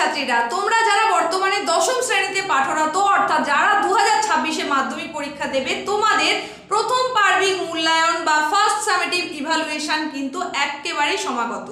ছাত্রছাত্রীরা, তোমরা যারা বর্তমানে দশম শ্রেণীতে পাঠরত অর্থাৎ যারা 2026-এ মাধ্যমিক পরীক্ষা দেবে, তোমাদের প্রথম পার্বিক মূল্যায়ন বা ফার্স্ট সামেটিভ ইভালুয়েশন কিন্তু একেবারেই সমাগত।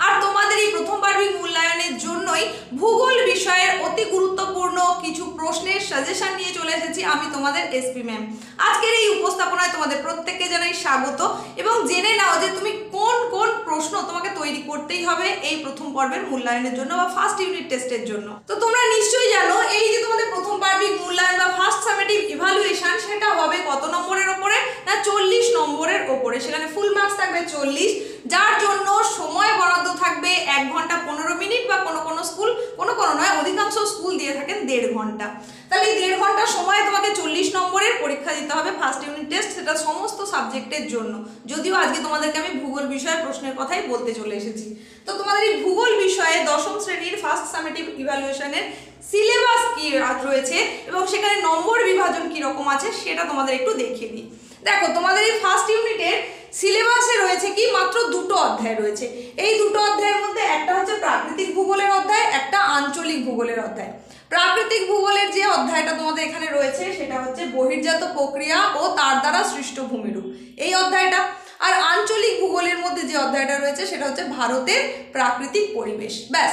আর তোমাদের এই প্রথম পার্বিক মূল্যায়নের জন্যই ভূগোল বিষয়ের অতি গুরুত্বপূর্ণ কিছু প্রশ্নের সাজেশন নিয়ে চলে এসেছি আমি তোমাদের এসপি ম্যাম। আজকের এই উপস্থাপনায় তোমাদের প্রত্যেককে জানাই স্বাগত এবং জেনে নাও যে তুমি কোন কোন প্রশ্ন তোমাকে তৈরি করতেই হবে এই প্রথম পর্বের মূল্যায়নের জন্য বা ফার্স্ট ইউনিট টেস্টের জন্য। তো তোমরা নিশ্চয়ই জানো এই যে তোমাদের প্রথম পার্বিক মূল্যায়ন বা ফার্স্ট সামেটিভ ইভালুয়েশন সেটা হবে কত নম্বরের ওপরে না 40 নম্বরের ওপরে। সেখানে ফুল মার্কস থাকবে 40, যার জন্য সময় বরাদ্দ থাকবে 1 ঘন্টা 15 মিনিট বা কোনো স্কুল কোনো নয় অধিকাংশ স্কুল দিয়ে থাকেন 1.5 ঘন্টা। তাহলে এই 1.5 ঘন্টা সময় তোমাকে 40 নম্বরের পরীক্ষা দিতে হবে ফার্স্ট ইউনিট টেস্ট, সেটা সমস্ত সাবজেক্টের জন্য। যদিও আজকে তোমাদেরকে আমি ভূগোল বিষয়ের প্রশ্নের কথাই বলতে চলে এসেছি। তো তোমাদের এই ভূগোল বিষয়ে দশম শ্রেণীর ফার্স্ট সামেটিভ ইভালুয়েশনের সিলেবাস কি রয়েছে এবং সেখানে নম্বর বিভাজন কি রকম আছে সেটা তোমাদের একটু দেখিয়ে দিই। দেখো তোমাদের এই ফার্স্ট ইউনিটের সিলেবাসে রয়েছে কি মাত্র 2টো অধ্যায় রয়েছে। এই 2টো অধ্যায়ের মধ্যে একটা হচ্ছে প্রাকৃতিক ভূগোলের অধ্যায়, একটা আঞ্চলিক ভূগোলের অধ্যায়। প্রাকৃতিক ভূগোলের যে অধ্যায়টা তোমাদের এখানে রয়েছে সেটা হচ্ছে বহির্জাত প্রক্রিয়া ও তার দ্বারা সৃষ্ট ভূমিরূপ, এই অধ্যায়টা। আর আঞ্চলিক ভূগোলের মধ্যে যে অধ্যায়টা রয়েছে সেটা হচ্ছে ভারতের প্রাকৃতিক পরিবেশ। ব্যাস,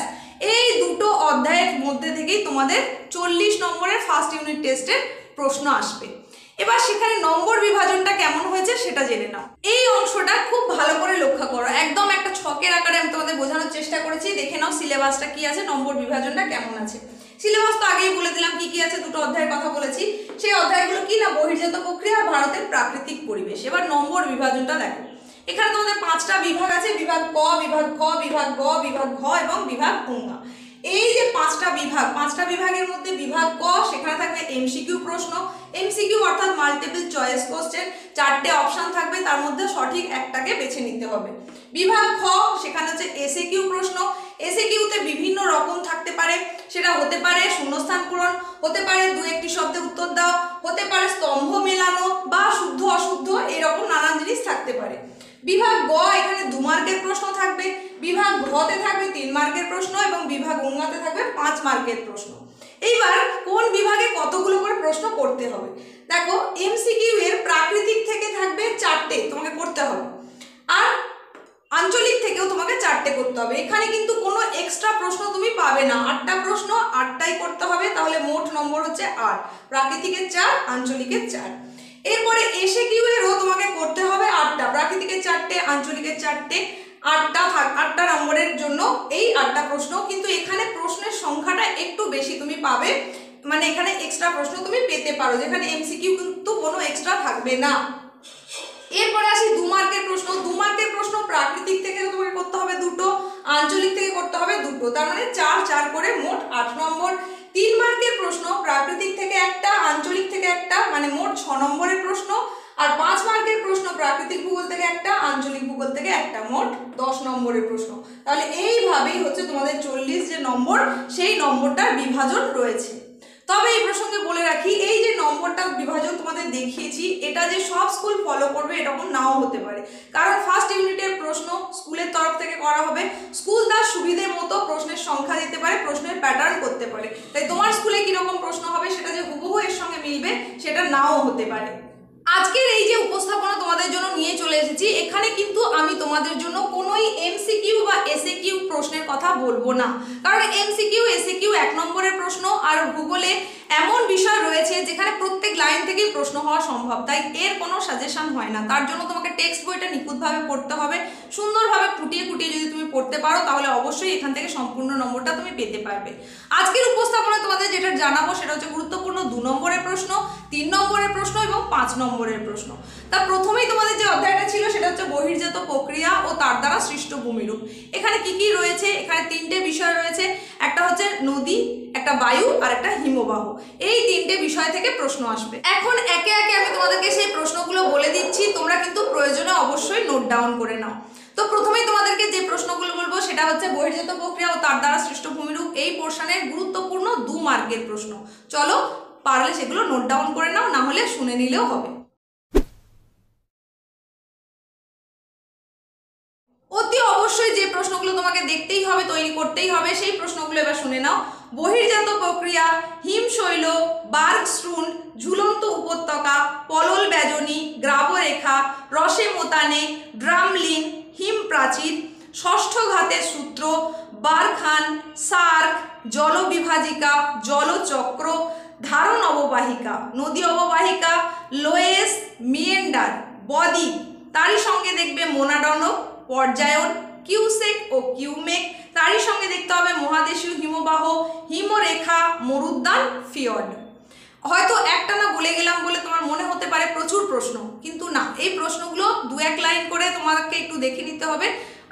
এই 2টো অধ্যায়ের মধ্যে থেকেই তোমাদের 40 নম্বরের ফার্স্ট ইউনিট টেস্টের প্রশ্ন আসবে। এবার সেখানে নম্বর বিভাজনটা কেমন হয়েছে সেটা জেনে নাও। এই অংশটা খুব ভালো করে লক্ষ্য করো, একদম একটা ছকের আকারে আমি তোমাদের বোঝানোর চেষ্টা করেছি। দেখে নাও সিলেবাসটা কি আছে, নম্বর বিভাজনটা কেমন আছে। সিলেবাস তো আগেই বলে দিলাম কি কি আছে, 2টো অধ্যায়ের কথা বলেছি। সেই অধ্যায়গুলো কি না বহির্জাত প্রক্রিয়া আর ভারতের প্রাকৃতিক পরিবেশ। এবার নম্বর বিভাজনটা দেখো, এখানে তোমাদের 5টা বিভাগ আছে, বিভাগ ক, বিভাগ খ, বিভাগ গ, বিভাগ ঘ এবং বিভাগ ঙ। এই যে 5টা বিভাগের মধ্যে বিভাগ ক সেখানে থাকবে এমসিকিউ প্রশ্ন, এমসিকিউ অর্থাৎ মাল্টিপল চয়েস কোশ্চেন, 4টে অপশন থাকবে, তার মধ্যে সঠিক একটাকে বেছে নিতে হবে। বিভাগ খ সেখানে হচ্ছে এসএকিউ প্রশ্ন, এসএকিউতে বিভিন্ন রকম থাকতে পারে, সেটা হতে পারে শূন্যস্থান পূরণ, হতে পারে 2-1টি শব্দে উত্তর দাও, হতে পারে স্তম্ভ মেলানো বা শুদ্ধ অশুদ্ধ, এরকম নানান জিনিস থাকতে পারে। বিভাগ গ এখানে 2 মার্কের প্রশ্ন থাকবে, বিভাগ ঘতে থাকবে 3 মার্কের প্রশ্ন এবং বিভাগ ঙতে থাকবে 5 মার্কের প্রশ্ন। এইবার কোন বিভাগে কতগুলো করে প্রশ্ন করতে হবে দেখো, এমসিকিউ এর প্রাকৃতিক থেকে থাকবে 4টে তোমাকে করতে হবে, আর আঞ্চলিক থেকেও তোমাকে 4টে করতে হবে। এখানে কিন্তু কোনো এক্সট্রা প্রশ্ন তুমি পাবে না, 8টা প্রশ্ন 8টাই করতে হবে, তাহলে মোট নম্বর হচ্ছে 8, প্রাকৃতিকের 4, আঞ্চলিকের 4। এরপরে এসএকিউ এরও তোমাকে করতে হবে 8টা, প্রাকৃতিকের 4টে, আঞ্চলিকের 4টে, 8টা নম্বরের জন্য এই 8টা প্রশ্ন। কিন্তু এখানে প্রশ্নের সংখ্যাটা একটু বেশি তুমি পাবে, মানে এখানে এক্সট্রা প্রশ্ন তুমি পেতে পারো, যেখানে এমসিকিউ কিন্তু কোনো এক্সট্রা থাকবে না। এরপরে আসি 2 মার্কের প্রশ্ন। 2 মার্কের প্রশ্ন প্রাকৃতিক থেকে তোমাকে করতে হবে 2টো, আঞ্চলিক থেকে করতে হবে 2টো, তার মানে 4 করে মোট 8 নম্বর। 3 মার্কের প্রশ্ন প্রাকৃতিক থেকে একটা, আঞ্চলিক থেকে একটা, মানে মোট 6 নম্বরের প্রশ্ন। আর 5 মার্কের প্রশ্ন প্রাকৃতিক ভূগোল থেকে একটা, আঞ্চলিক ভূগোল থেকে একটা, মোট 10 নম্বরের প্রশ্ন। তাহলে এইভাবেই হচ্ছে তোমাদের 40 যে নম্বর সেই নম্বরটার বিভাজন রয়েছে। তবে এই প্রসঙ্গে বলে রাখি, এই যে নম্বরটা বিভাজন তোমাদের দেখিয়েছি এটা যে সব স্কুল ফলো করবে এরকম নাও হতে পারে, কারণ ফার্স্ট ইউনিটের প্রশ্ন স্কুলের তরফ থেকে করা হবে, স্কুল তার সুবিধে মতো প্রশ্নের সংখ্যা দিতে পারে, প্রশ্নের প্যাটার্ন করতে পারে। তাই তোমার স্কুলে কিরকম প্রশ্ন হবে সেটা যে হুবহু এর সঙ্গে মিলবে সেটা নাও হতে পারে। আজকের এই যে উপস্থাপনা তোমাদের জন্য নিয়ে চলে এসেছি, এখানে কিন্তু আমি তোমাদের জন্য কোনোই এমসিকিউ বা এসএকিউ প্রশ্নের কথা বলবো না, কারণ এমসিকিউ এসএকিউ 1 নম্বরের প্রশ্ন, আর ভূগোলে এমন বিষয় রয়েছে যেখানে প্রত্যেক লাইন থেকেই প্রশ্ন হওয়া সম্ভব, তাই এর কোনো সাজেশন হয় না। তার জন্য তোমাকে টেক্সট বইটা নিখুঁতভাবে পড়তে হবে, সুন্দরভাবে খুঁটিয়ে যদি তুমি পড়তে পারো তাহলে অবশ্যই এখান থেকে সম্পূর্ণ নম্বরটা তুমি পেতে পারবে। আজকের উপস্থাপনায় তোমাদের যেটা জানাবো সেটা হচ্ছে গুরুত্বপূর্ণ 2 নম্বরের প্রশ্ন, 3 নম্বরের প্রশ্ন এবং 5 নম্বরের প্রশ্ন। তা প্রথমেই তোমাদের যে অধ্যায়টা ছিল সেটা হচ্ছে বহির্জাত প্রক্রিয়া ও তার দ্বারা সৃষ্ট ভূমিরূপ। এখানে কি কি রয়েছে, এখানে 3টে বিষয় রয়েছে, একটা হচ্ছে নদী, একটা বায়ু আর একটা হিমবাহ। এই 3টে বিষয় থেকে প্রশ্ন আসবে। এখন একে একে আমি তোমাদেরকে সেই প্রশ্নগুলো বলে দিচ্ছি, তোমরা কিন্তু প্রয়োজনে অবশ্যই নোট ডাউন করে নাও। তো প্রথমেই তোমাদেরকে যে প্রশ্নগুলো বলবো সেটা হচ্ছে বহির্জাত প্রক্রিয়া ও তার দ্বারা সৃষ্ট ভূমিরূপ, এই পোর্শনের গুরুত্বপূর্ণ 2 মার্কের প্রশ্ন। চলো পারলে সেগুলো নোট ডাউন করে নাও, না হলে শুনে নিলেও হবে। অতি অবশ্যই যে প্রশ্নগুলো তোমাকে দেখতেই হবে, তৈরি করতেই হবে। সেই প্রশ্নগুলো এবার শুনে নাও। বহির্জাত প্রক্রিয়া, হিমশৈল, বার্গস্ট্রুন, ঝুলন্ত উপত্যকা, পলল ব্যজনী, গ্রাবরেখা, রসে মোতানে, ড্রামলিন, হিম প্রাচীর, ষষ্ঠ ঘাতের সূত্র, বারখান, সার্ক, জলবিভাজিকা, জলচক্র, ধারণ অববাহিকা, নদী অববাহিকা, লোয়েস, মিয়েন্ডার, বদ্বীপ, তারই সঙ্গে দেখবে মোনাডনক, পর্যায়ন, কিউসেক ও কিউমেক, তারই সঙ্গে দেখতে হবে মহাদেশীয় হিমবাহ, হিমরেখা, মরুদ্যান, ফিয়র্ড। হয়তো একটা না বলে গেলাম বলে তোমার মনে হতে পারে প্রচুর প্রশ্ন, কিন্তু না, এই প্রশ্নগুলো 2-1 লাইন করে তোমাকে একটু দেখে নিতে হবে।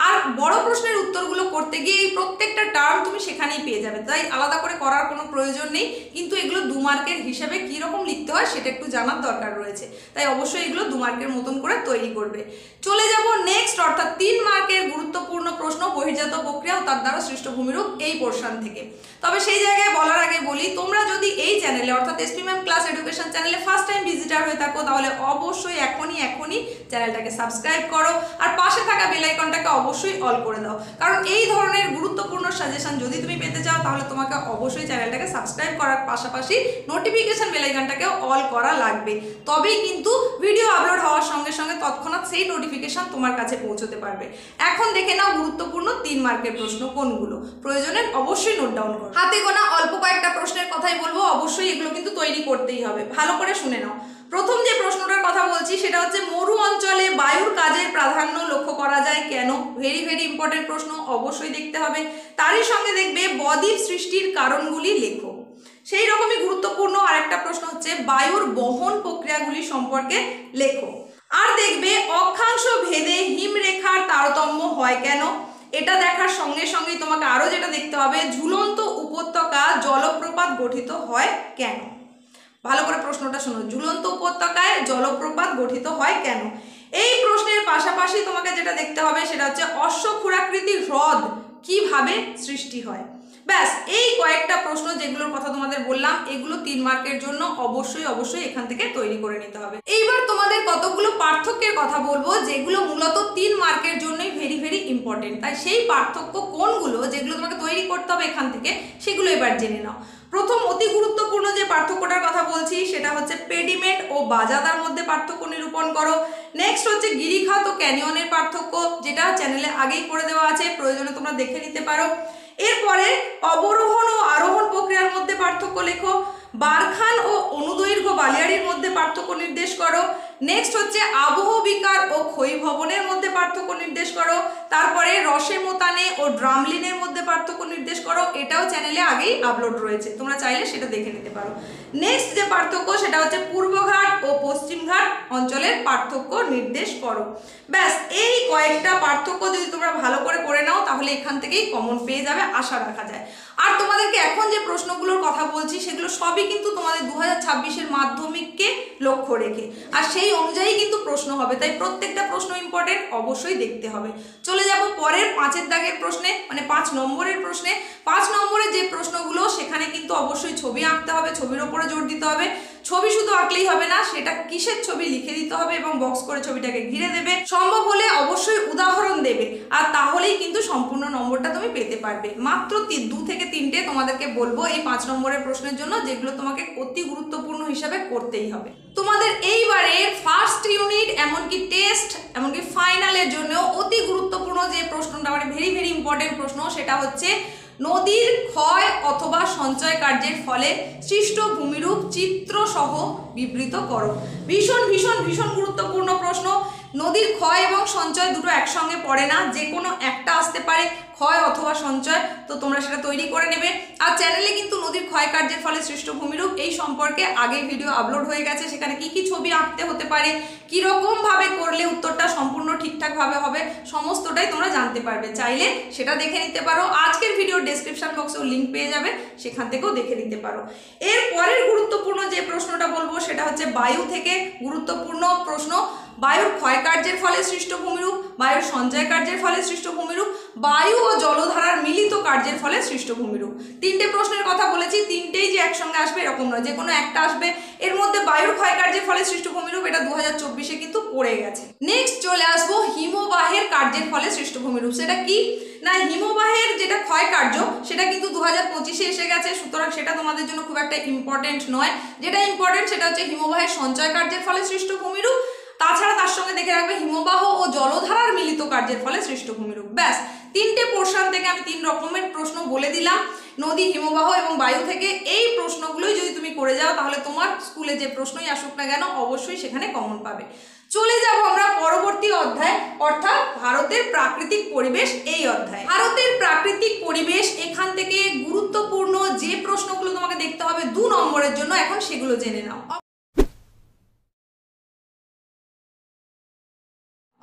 আর বড় প্রশ্নের উত্তরগুলো করতে গিয়ে এই প্রত্যেকটা টার্ম তুমি সেখানেই পেয়ে যাবে, তাই আলাদা করে করার কোনো প্রয়োজন নেই। কিন্তু এগুলো 2 মার্কের হিসেবে কীরকম লিখতে হয় সেটা একটু জানার দরকার রয়েছে, তাই অবশ্যই এগুলো 2 মার্কের মতন করে তৈরি করবে। চলে যাব নেক্সট, অর্থাৎ 3 মার্কের গুরুত্বপূর্ণ প্রশ্ন, বহির্জাত প্রক্রিয়া ও তার দ্বারা সৃষ্ট ভূমিরূপ, এই পোর্শন থেকে। তবে সেই জায়গায় বলার আগে বলি, তোমরা যদি এই চ্যানেলে অর্থাৎ এসপি ম্যাম ক্লাস এডুকেশন চ্যানেলে ফার্স্ট টাইম ভিজিটার হয়ে থাকো, তাহলে অবশ্যই এখনই চ্যানেলটাকে সাবস্ক্রাইব করো আর পাশে থাকা বেল আইকনটাকে অবশ্যই অল করে দাও, কারণ এই ধরনের গুরুত্বপূর্ণ সাজেশন যদি তুমি পেতে চাও তাহলে তোমাকে অবশ্যই চ্যানেলটাকে সাবস্ক্রাইব করার পাশাপাশি নোটিফিকেশন বেল আইকনটাকেও অল করা লাগবে, তবেই কিন্তু ভিডিও আপলোড হওয়ার সঙ্গে সঙ্গে তৎক্ষণাৎ সেই নোটিফিকেশন তোমার কাছে পৌঁছতে পারবে। এখন দেখে নাও গুরুত্বপূর্ণ 3 মার্কের প্রশ্ন কোনগুলো, প্রয়োজনে অবশ্যই নোট ডাউন করো। হাতে গোনা অল্প কয়েকটা প্রশ্নের কথাই বলবো, অবশ্যই এগুলো কিন্তু তৈরি করতেই হবে, ভালো করে শুনে নাও। প্রথম যে প্রশ্নটার কথা বলছি সেটা হচ্ছে মরু অঞ্চলে বায়ুর কাজের প্রাধান্য লক্ষ্য করা যায় কেন? ভেরি ভেরি ইম্পর্টেন্ট প্রশ্ন, অবশ্যই দেখতে হবে। তারই সঙ্গে দেখবে বদ্বীপ সৃষ্টির কারণগুলি লেখো। সেই রকমই গুরুত্বপূর্ণ আরেকটা প্রশ্ন হচ্ছে বায়ুর বহন প্রক্রিয়াগুলি সম্পর্কে লেখো। আর দেখবে অক্ষাংশ ভেদে হিমরেখার তারতম্য হয় কেন? এটা দেখার সঙ্গে সঙ্গেই তোমাকে আরো যেটা দেখতে হবে, ঝুলন্ত উপত্যকা জলপ্রপাত গঠিত হয় কেন? ভালো করে প্রশ্নটা শোনো, ঝুলন্ত উপত্যকায় জলপ্রপাত গঠিত হয় কেন? এই প্রশ্নের পাশাপাশি তোমাকে যেটা দেখতে হবে সেটা হচ্ছে অশ্বক্ষুরাকৃতি হ্রদ কিভাবে সৃষ্টি হয়। ব্যাস, এই কয়েকটা প্রশ্ন যেগুলোর কথা তোমাদের বললাম, এগুলো 3 মার্কের জন্য অবশ্যই এখান থেকে তৈরি করে নিতে হবে। এইবার তোমাদের কতগুলো পার্থক্যের কথা বলবো যেগুলো মূলত 3 মার্কের জন্যই ভেরি ভেরি ইম্পর্টেন্ট, তাই সেই পার্থক্য কোনগুলো যেগুলো তোমাকে তৈরি করতে হবে এখান থেকে, সেগুলো এবার জেনে নাও। প্রথম অতি গুরুত্বপূর্ণ যে পার্থক্যটার কথা বলছি সেটা হচ্ছে পেডিমেন্ট ও বাজাদার মধ্যে পার্থক্য নিরূপণ করো। নেক্সট হচ্ছে গিরিখাত ও ক্যানিয়নের পার্থক্য, যেটা চ্যানেলে আগেই করে দেওয়া আছে, প্রয়োজনে তোমরা দেখে নিতে পারো। এরপরে অবরোহণ ও আরোহণ প্রক্রিয়ার মধ্যে পার্থক্য লেখো। বারখান ও অনুদৈর্ঘ্য বালিয়াড়ির মধ্যে পার্থক্য নির্দেশ করো। নেক্সট হচ্ছে আবহ বিকার ও ক্ষয়ভবনের মধ্যে পার্থক্য নির্দেশ করো। তারপরে রসে মোতানে ও ড্রামলিনের মধ্যে পার্থক্য নির্দেশ করো, এটাও চ্যানেলে আগেই আপলোড রয়েছে, তোমরা চাইলে সেটা দেখে নিতে পারো। নেক্সট যে পার্থক্য সেটা হচ্ছে পূর্বঘাট ও পশ্চিমঘাট অঞ্চলের পার্থক্য নির্দেশ করো। ব্যাস, এই কয়েকটা পার্থক্য যদি তোমরা ভালো করে নাও তাহলে এখান থেকেই কমন পেয়ে যাবে আশা রাখা যায়। আর তোমাদেরকে এখন যে প্রশ্নগুলোর কথা বলছি সেগুলো সবই কিন্তু তোমাদের 2026-এর মাধ্যমিককে লক্ষ্য রেখে, আর সেই অনুযায়ী কিন্তু প্রশ্ন হবে, তাই প্রত্যেকটা প্রশ্ন ইম্পর্টেন্ট, অবশ্যই দেখতে হবে। চলে যাব পরের 5-এর দাগের প্রশ্নে, মানে 5 নম্বরের প্রশ্নে। 5 নম্বরের যে প্রশ্নগুলো সেখানে কিন্তু অবশ্যই ছবি আঁকতে হবে, ছবির ওপরে জোর দিতে হবে। ছবি শুধু আঁকলেই হবে না, সেটা কিসের ছবি লিখে দিতে হবে এবং বক্স করে ছবিটাকে ঘিরে দেবে, সম্ভব হলে অবশ্যই উদাহরণ দেবে, আর তাহলেই কিন্তু সম্পূর্ণ নম্বরটা তুমি পেতে পারবে। মাত্র 2 থেকে 3টে তোমাদেরকে বলবো এই 5 নম্বরের প্রশ্নের জন্য, যেগুলো তোমাকে অতি গুরুত্বপূর্ণ হিসাবে করতেই হবে। তোমাদের এইবারের ফার্স্ট ইউনিট এমনকি টেস্ট এমনকি ফাইনালের জন্য অতি গুরুত্বপূর্ণ যে প্রশ্নটা, মানে ভেরি ভেরি ইম্পর্টেন্ট প্রশ্ন, সেটা হচ্ছে নদীর ক্ষয় অথবা সঞ্চয় কার্যের ফলে সৃষ্ট ভূমিরূপ চিত্র সহ বিবৃত করো। ভীষণ ভীষণ ভীষণ গুরুত্বপূর্ণ প্রশ্ন। নদীর ক্ষয় এবং সঞ্চয় দুটো একসঙ্গে পড়ে না, যে কোনো একটা আসতে পারে, ক্ষয় অথবা সঞ্চয়, তো তোমরা সেটা তৈরি করে নেবে। আর চ্যানেলে কিন্তু নদীর ক্ষয় কার্যের ফলে সৃষ্ট ভূমিরূপ এই সম্পর্কে আগেই ভিডিও আপলোড হয়ে গেছে, সেখানে কি কি ছবি আঁকতে হতে পারে, কীরকম ভাবে করলে উত্তরটা সম্পূর্ণ ঠিকঠাকভাবে হবে, সমস্তটাই তোমরা জানতে পারবে, চাইলে সেটা দেখে নিতে পারো। আজকের ভিডিওর ডেসক্রিপশন বক্সেও লিঙ্ক পেয়ে যাবে, সেখান থেকেও দেখে নিতে পারো। এর পরের গুরুত্বপূর্ণ যে প্রশ্নটা বলবো সেটা হচ্ছে বায়ু থেকে গুরুত্বপূর্ণ প্রশ্ন। বায়ুর ক্ষয় কার্যের ফলে সৃষ্ট ভূমিরূপ, বায়ুর সঞ্চয় কার্যের ফলে সৃষ্ট ভূমিরূপ, বায়ু ও জলধারার মিলিত কার্যের ফলে সৃষ্ট ভূমিরূপ। 3টে প্রশ্নের কথা বলেছি, 3টেই যে একসঙ্গে আসবে এরকম নয়, যে কোনো একটা আসবে। এর মধ্যে বায়ুর ক্ষয় কার্যের ফলে সৃষ্ট ভূমিরূপ, এটা 2024-এ কিন্তু পড়ে গেছে। নেক্সট চলে আসবো হিমবাহের কার্যের ফলে সৃষ্ট ভূমিরূপ, সেটা কি? না হিমবাহের যেটা ক্ষয় কার্য সেটা কিন্তু 2025-এ এসে গেছে, সুতরাং সেটা তোমাদের জন্য খুব একটা ইম্পর্টেন্ট নয়। যেটা ইম্পর্টেন্ট সেটা হচ্ছে হিমবাহের সঞ্চয় কার্যের ফলে সৃষ্ট ভূমিরূপ, তাছাড়া তার সঙ্গে দেখে রাখবে হিমবাহ ও জলধারার মিলিত কার্যের ফলে সৃষ্ট ভূমিরূপ। ব্যাস, তিনটে পোর্শন থেকে আমি 3 রকমের প্রশ্ন বলে দিলাম, নদী, হিমবাহ এবং বায়ু থেকে। এই প্রশ্নগুলোই যদি তুমি করে যাও তাহলে তোমার স্কুলে যে প্রশ্নই আসুক না কেন অবশ্যই সেখানে কমন পাবে। চলে যাব আমরা পরবর্তী অধ্যায়, অর্থাৎ ভারতের প্রাকৃতিক পরিবেশ। এই অধ্যায় ভারতের প্রাকৃতিক পরিবেশ, এখান থেকে গুরুত্বপূর্ণ যে প্রশ্নগুলো তোমাকে দেখতে হবে 2 নম্বরের জন্য, এখন সেগুলো জেনে নাও।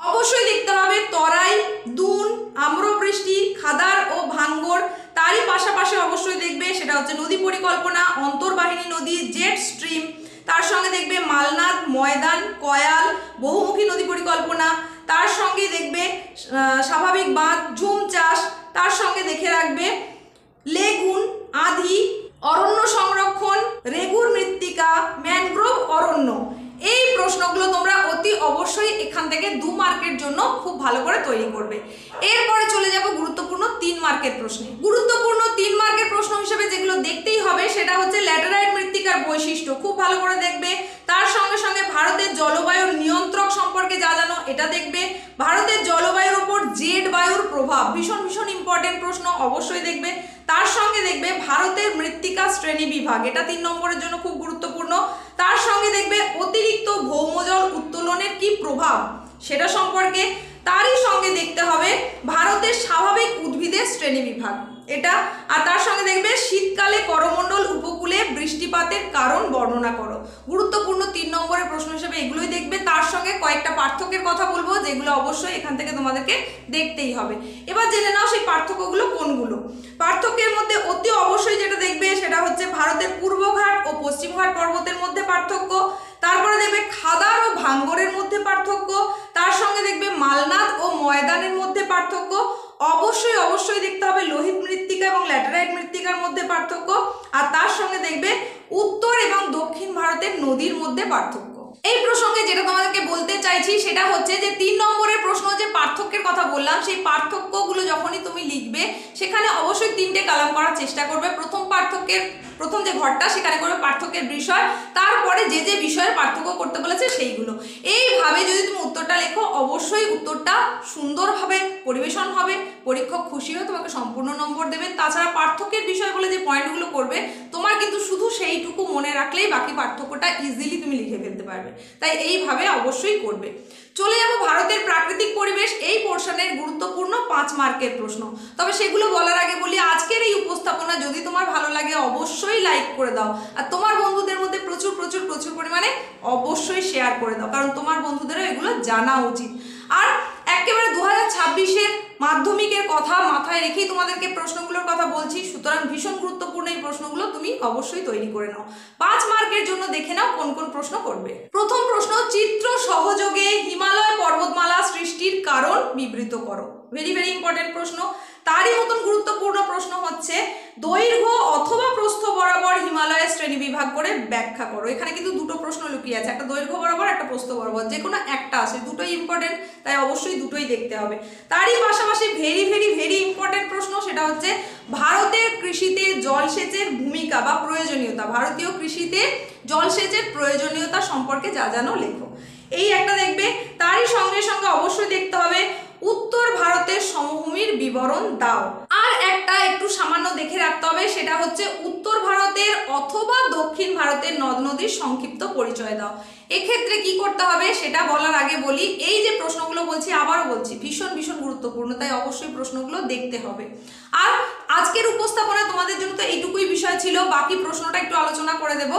অবশ্যই দেখতে হবে তরাই, দুন, আম্রবৃষ্টি, খাদার ও ভাঙ্গর। তারই পাশাপাশি অবশ্যই দেখবে সেটা হচ্ছে নদী পরিকল্পনা, অন্তর্বাহিনী নদী, জেট স্ট্রিম, তার সঙ্গে দেখবে মালনাদ, ময়দান, কয়াল, বহুমুখী নদী পরিকল্পনা, তার সঙ্গে দেখবে স্বাভাবিক বাঁধ, ঝুম চাষ, তার সঙ্গে দেখে রাখবে লেগুন, আধি, অরণ্য সংরক্ষণ, রেগুর মৃত্তিকা, ম্যানগ্রোভ অরণ্য। এই প্রশ্নগুলো তোমরা অতি অবশ্যই এখান থেকে 2 মার্কের জন্য খুব ভালো করে তৈরি করবে। এরপরে চলে যাব গুরুত্বপূর্ণ 3 মার্কের প্রশ্নে। গুরুত্বপূর্ণ 3 মার্কের প্রশ্ন হিসেবে যেগুলো দেখতেই হবে সেটা হচ্ছে ল্যাটেরাইট মৃত্তিকার বৈশিষ্ট্য, খুব ভালো করে দেখবে। তার সঙ্গে সঙ্গে ভারতের জলবায়ুর নিয়ন্ত্রক সম্পর্কে যা জানো এটা দেখবে। ভারতের জলবায়ুর উপর জেড বায়ুর প্রভাব, ভীষণ ভীষণ ইম্পর্টেন্ট প্রশ্ন, অবশ্যই দেখবে। তার সঙ্গে দেখবে ভারতের মৃত্তিকা শ্রেণী বিভাগ, এটা 3 নম্বরের জন্য খুব গুরুত্বপূর্ণ। তার সঙ্গে দেখবে অতিরিক্ত ভৌমজল উত্তোলনের কি প্রভাব সেটা সম্পর্কে। তারই সঙ্গে দেখতে হবে ভারতের স্বাভাবিক উদ্ভিদের শ্রেণী বিভাগ এটা। আর তার সঙ্গে দেখবে শীতকালে করমণ্ডল উপকূলে বৃষ্টিপাতের কারণ বর্ণনা করো। গুরুত্বপূর্ণ 3 নম্বরের প্রশ্ন হিসেবে এগুলোই দেখবে। তার সঙ্গে কয়েকটা পার্থক্যের কথা বলবো যেগুলো অবশ্যই এখান থেকে তোমাদেরকে দেখতেই হবে। এবার জেনে নাও সেই পার্থক্যগুলো কোনগুলো। পার্থক্যের মধ্যে অতি অবশ্যই যেটা দেখবে সেটা হচ্ছে ভারতের পূর্বঘাট ও পশ্চিমঘাট পর্বতের মধ্যে পার্থক্য। তারপরে দেখবে খাদার ও ভাঙ্গরের মধ্যে পার্থক্য। তার সঙ্গে দেখবে মালনাদ ও ময়দানের মধ্যে পার্থক্য। অবশ্যই অবশ্যই দেখতে হবে লোহিত মৃত্তিকা এবং ল্যাটেরাইট মৃত্তিকার মধ্যে পার্থক্য। আর তার সঙ্গে দেখবে উত্তর এবং দক্ষিণ ভারতের নদীর মধ্যে পার্থক্য। এই প্রসঙ্গে যেটা তোমাদেরকে বলতে চাইছি সেটা হচ্ছে যে 3 নম্বরের প্রশ্ন যে পার্থক্যের কথা বললাম, সেই পার্থক্যগুলো যখনই তুমি লিখবে সেখানে অবশ্যই 3টে কলাম করার চেষ্টা করবে। প্রথম যে ঘরটা সেখানে করবে পার্থক্যের বিষয়, তারপরে যে যে বিষয়ের পার্থক্য করতে বলেছে সেইগুলো। এইভাবে যদি তুমি উত্তরটা লেখো অবশ্যই উত্তরটা সুন্দরভাবে পরিবেশন হবে, পরীক্ষক খুশি হয়ে তোমাকে সম্পূর্ণ নম্বর দেবেন। তাছাড়া পার্থক্যের বিষয় বলে যে পয়েন্টগুলো করবে তোমার কিন্তু শুধু সেইটুকু মনে রাখলেই বাকি পার্থক্যটা ইজিলি তুমি লিখে ফেলতে পারবে। তাই এইভাবে অবশ্যই করবে। চলে যাব ভারতের প্রাকৃতিক পরিবেশ, এই পোর্শনের গুরুত্বপূর্ণ 5 মার্কের প্রশ্ন। তবে সেগুলো বলার আগে বলি আজকের এই উপস্থাপনা যদি তোমার ভালো লাগে অবশ্যই লাইক করে দাও, আর তোমার বন্ধুদের মধ্যে প্রচুর প্রচুর প্রচুর পরিমাণে অবশ্যই শেয়ার করে দাও, কারণ তোমার বন্ধুদেরও এগুলো জানা উচিত। আর একেবারে 2026-এর মাধ্যমিকের কথা মাথায় রেখেই তোমাদেরকে প্রশ্নগুলোর কথা বলছি, সুতরাং ভীষণ গুরুত্বপূর্ণ এই প্রশ্নগুলো তুমি অবশ্যই তৈরি করে নাও। 5 মার্কের জন্য দেখে নাও কোন কোন প্রশ্ন করবে। প্রথম প্রশ্ন, চিত্র সহযোগে হিমালয় পর্বতমালা সৃষ্টির কারণ বিবৃত করো। ভেরি ভেরি ইম্পর্টেন্ট প্রশ্ন। তারই মতন গুরুত্বপূর্ণ প্রশ্ন হচ্ছে দৈর্ঘ্য অথবা প্রস্থ বরাবর হিমালয়ের শ্রেণী বিভাগ করে ব্যাখ্যা করো। এখানে কিন্তু 2টো প্রশ্ন লুকিয়ে আছে, একটা দৈর্ঘ্য বরাবর একটা প্রস্থ বরাবর, যে কোনো একটা আছে, দুটোই ইম্পর্টেন্ট, তাই অবশ্যই দুটোই দেখতে হবে। তারই পাশাপাশি ভেরি ভেরি ভেরি ইম্পর্টেন্ট প্রশ্ন সেটা হচ্ছে ভারতের কৃষিতে জলসেচের ভূমিকা বা প্রয়োজনীয়তা, ভারতীয় কৃষিতে জলসেচের প্রয়োজনীয়তা সম্পর্কে যা জানো লেখো। এই একটা দেখবে। তারই সঙ্গে সঙ্গে অবশ্যই দেখতে হবে উত্তর ভারতের সমভূমির বিবরণ দাও। আর একটা একটু সামান্য দেখে রাখতে হবে সেটা হচ্ছে উত্তর ভারতের অথবা দক্ষিণ ভারতের নদ নদীর সংক্ষিপ্ত পরিচয় দাও। এক্ষেত্রে কি করতে হবে সেটা বলার আগে বলি, এই যে প্রশ্নগুলো বলছি আবারও বলছি ভীষণ ভীষণ গুরুত্বপূর্ণ, তাই অবশ্যই প্রশ্নগুলো দেখতে হবে। আর আজকের উপস্থাপনা তোমাদের জন্য তো এইটুকুই বিষয় ছিল, বাকি প্রশ্নটা একটু আলোচনা করে দেব।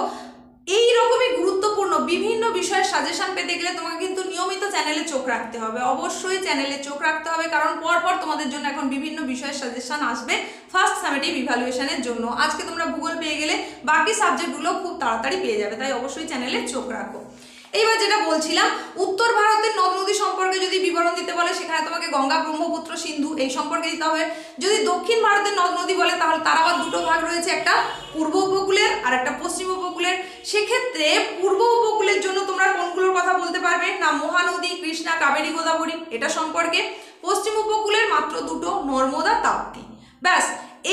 এই রকমই গুরুত্বপূর্ণ বিভিন্ন বিষয়ের সাজেশন পেতে গেলে তোমাকে কিন্তু নিয়মিত চ্যানেলে চোখ রাখতে হবে, অবশ্যই চ্যানেলে চোখ রাখতে হবে, কারণ পরপর তোমাদের জন্য এখন বিভিন্ন বিষয়ের সাজেশন আসবে ফার্স্ট সামেটিভ ইভ্যালুয়েশনের জন্য। আজকে তোমরা ভূগোল পেয়ে গেলে বাকি সাবজেক্টগুলো খুব তাড়াতাড়ি পেয়ে যাবে, তাই অবশ্যই চ্যানেলে চোখ রাখো। এইবার যেটা বলছিলাম, উত্তর ভারতের নদ নদী সম্পর্কে যদি বিবরণ দিতে বলে সেখানে তোমাকে গঙ্গা, ব্রহ্মপুত্র, সিন্ধু এই সম্পর্কে দিতে হবে। যদি দক্ষিণ ভারতের নদ নদী বলে তাহলে তার আবার দুটো ভাগ রয়েছে, একটা পূর্ব উপকূলের আর একটা পশ্চিম উপকূলের। সেক্ষেত্রে পূর্ব উপকূলের জন্য তোমরা কোনগুলোর কথা বলতে পারবে না? মহানদী, কৃষ্ণা, কাবেরী, গোদাবরী এটা সম্পর্কে। পশ্চিম উপকূলের মাত্র দুটো, নর্মদা, তাপ্তি। ব্যাস,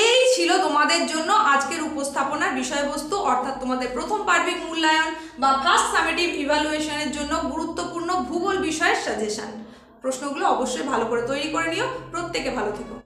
এই ছিল তোমাদের জন্য আজকের উপস্থাপনার বিষয়বস্তু, অর্থাৎ তোমাদের প্রথম পার্বিক মূল্যায়ন বা ফার্স্ট সামেটিভ ইভ্যালুয়েশনের জন্য গুরুত্বপূর্ণ ভূগোল বিষয়ের সাজেশন। প্রশ্নগুলো অবশ্যই ভালো করে তৈরি করে নিও। প্রত্যেকে ভালো থেকো।